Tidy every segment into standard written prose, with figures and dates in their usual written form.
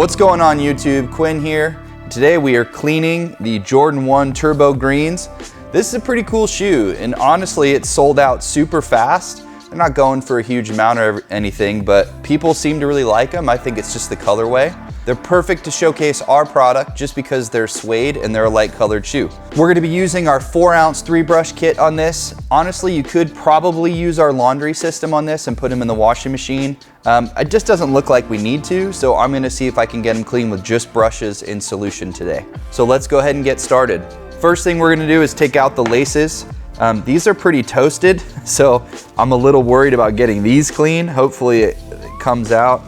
What's going on YouTube? Quinn here. Today we are cleaning the Jordan 1 Turbo Greens. This is a pretty cool shoe, and honestly it's sold out super fast. They're not going for a huge amount or anything, but people seem to really like them. I think it's just the colorway. They're perfect to showcase our product just because they're suede and they're a light colored shoe. We're gonna be using our 4-ounce 3-brush kit on this. Honestly, you could probably use our laundry system on this and put them in the washing machine. It just doesn't look like we need to, so I'm gonna see if I can get them clean with just brushes in solution today. So let's go ahead and get started. First thing we're gonna do is take out the laces. These are pretty toasted, so I'm a little worried about getting these clean. Hopefully it comes out.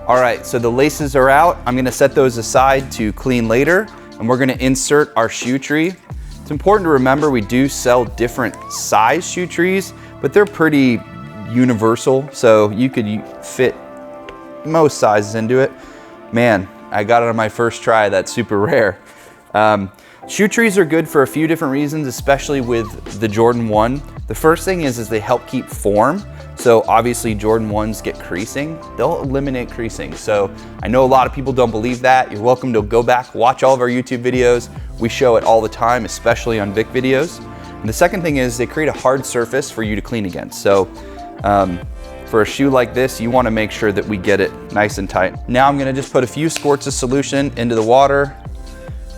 All right, so the laces are out. I'm gonna set those aside to clean later, and we're gonna insert our shoe tree. It's important to remember we do sell different size shoe trees, but they're pretty universal, so you could fit most sizes into it. Man, I got it on my first try. That's super rare. Shoe trees are good for a few different reasons, especially with the Jordan 1. The first thing is they help keep form. So obviously Jordan 1s get creasing. They'll eliminate creasing. So I know a lot of people don't believe that. You're welcome to go back, watch all of our YouTube videos. We show it all the time, especially on Vic videos. And the second thing is they create a hard surface for you to clean against. So for a shoe like this, you wanna make sure that we get it nice and tight. Now I'm gonna just put a few squirts of solution into the water.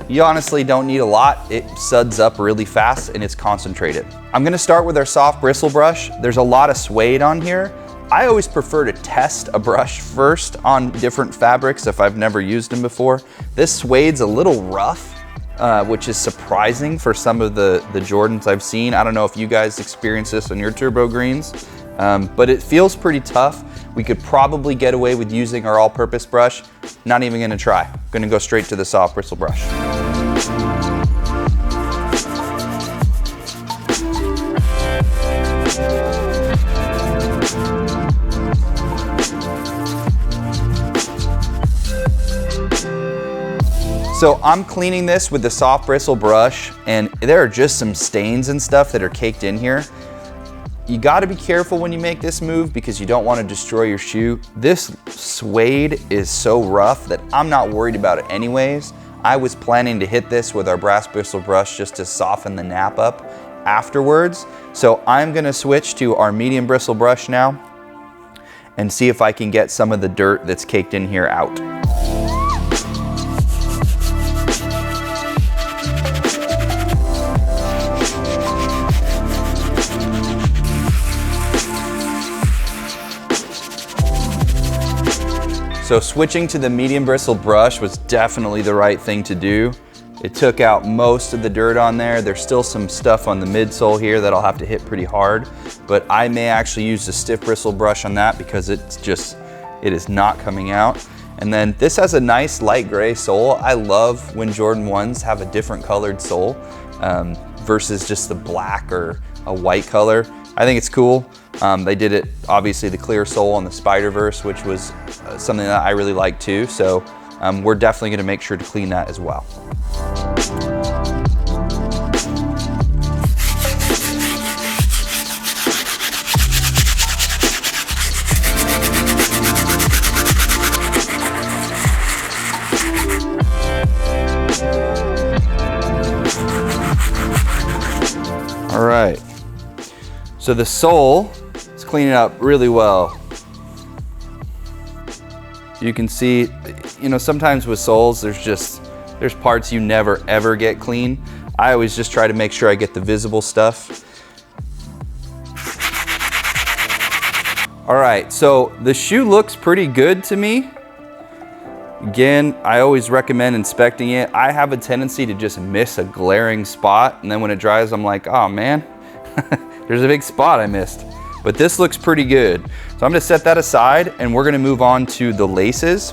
You honestly don't need a lot. It suds up really fast and it's concentrated. I'm gonna start with our soft bristle brush. There's a lot of suede on here. I always prefer to test a brush first on different fabrics if I've never used them before. This suede's a little rough, which is surprising for some of the Jordans I've seen. I don't know if you guys experience this on your Turbo Greens, but it feels pretty tough. We could probably get away with using our all-purpose brush. Not even gonna try. Gonna go straight to the soft bristle brush. So I'm cleaning this with the soft bristle brush, and there are just some stains and stuff that are caked in here. You gotta be careful when you make this move because you don't wanna destroy your shoe. This suede is so rough that I'm not worried about it anyways. I was planning to hit this with our brass bristle brush just to soften the nap up afterwards. So I'm gonna switch to our medium bristle brush now and see if I can get some of the dirt that's caked in here out. So switching to the medium bristle brush was definitely the right thing to do. It took out most of the dirt on there. There's still some stuff on the midsole here that I'll have to hit pretty hard, but I may actually use the stiff bristle brush on that because it is not coming out. And then this has a nice light gray sole. I love when Jordan 1s have a different colored sole versus just the black or a white color. I think it's cool. They did it, obviously, the clear sole on the Spider-Verse, which was something that I really like too. So we're definitely gonna make sure to clean that as well. All right, so the sole is cleaning up really well. You can see, sometimes with soles, there's parts you never ever get clean. I always just try to make sure I get the visible stuff. All right, so the shoe looks pretty good to me. Again, I always recommend inspecting it. I have a tendency to just miss a glaring spot, and then when it dries, I'm like, oh man, there's a big spot I missed. But this looks pretty good. So I'm gonna set that aside, and we're gonna move on to the laces,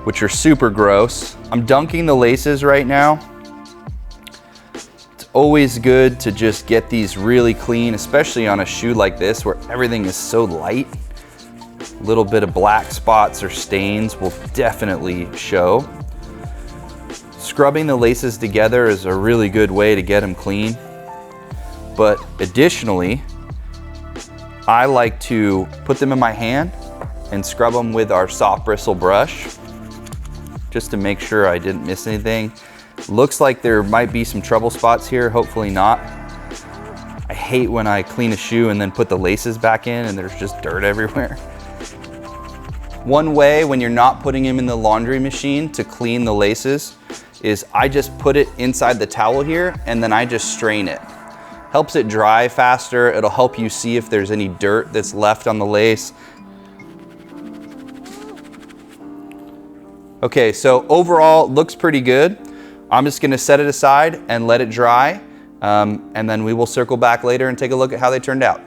which are super gross. I'm dunking the laces right now. It's always good to just get these really clean, especially on a shoe like this where everything is so light. A little bit of black spots or stains will definitely show. Scrubbing the laces together is a really good way to get them clean. But additionally, I like to put them in my hand and scrub them with our soft bristle brush, just to make sure I didn't miss anything. Looks like there might be some trouble spots here, hopefully not. I hate when I clean a shoe and then put the laces back in and there's just dirt everywhere. One way when you're not putting them in the laundry machine to clean the laces is I just put it inside the towel here and then I just strain it. Helps it dry faster. It'll help you see if there's any dirt that's left on the lace. Okay, so overall, it looks pretty good. I'm just gonna set it aside and let it dry, and then we will circle back later and take a look at how they turned out.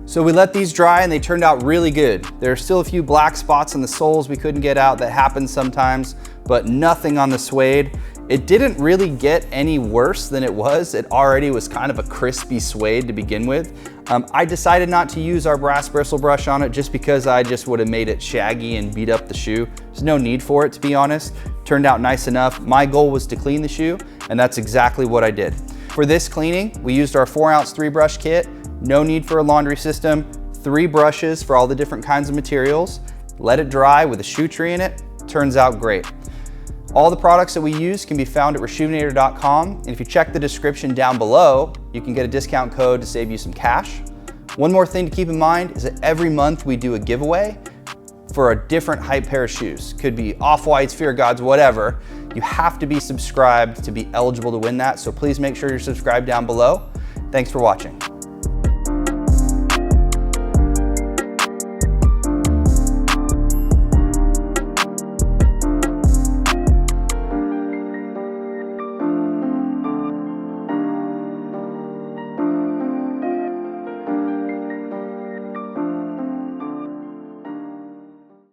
So we let these dry and they turned out really good. There are still a few black spots on the soles we couldn't get out. That happens sometimes, but nothing on the suede. It didn't really get any worse than it was. It already was kind of a crispy suede to begin with. I decided not to use our brass bristle brush on it just because I just would have made it shaggy and beat up the shoe. There's no need for it, to be honest. Turned out nice enough. My goal was to clean the shoe, and that's exactly what I did. For this cleaning, we used our 4-ounce 3-brush kit. No need for a laundry system. 3 brushes for all the different kinds of materials. Let it dry with a shoe tree in it. Turns out great. All the products that we use can be found at Reshoevn8r.com, and if you check the description down below, you can get a discount code to save you some cash. One more thing to keep in mind is that every month we do a giveaway for a different hype pair of shoes. Could be Off-Whites, Fear Gods, whatever. You have to be subscribed to be eligible to win that, so please make sure you're subscribed down below. Thanks for watching.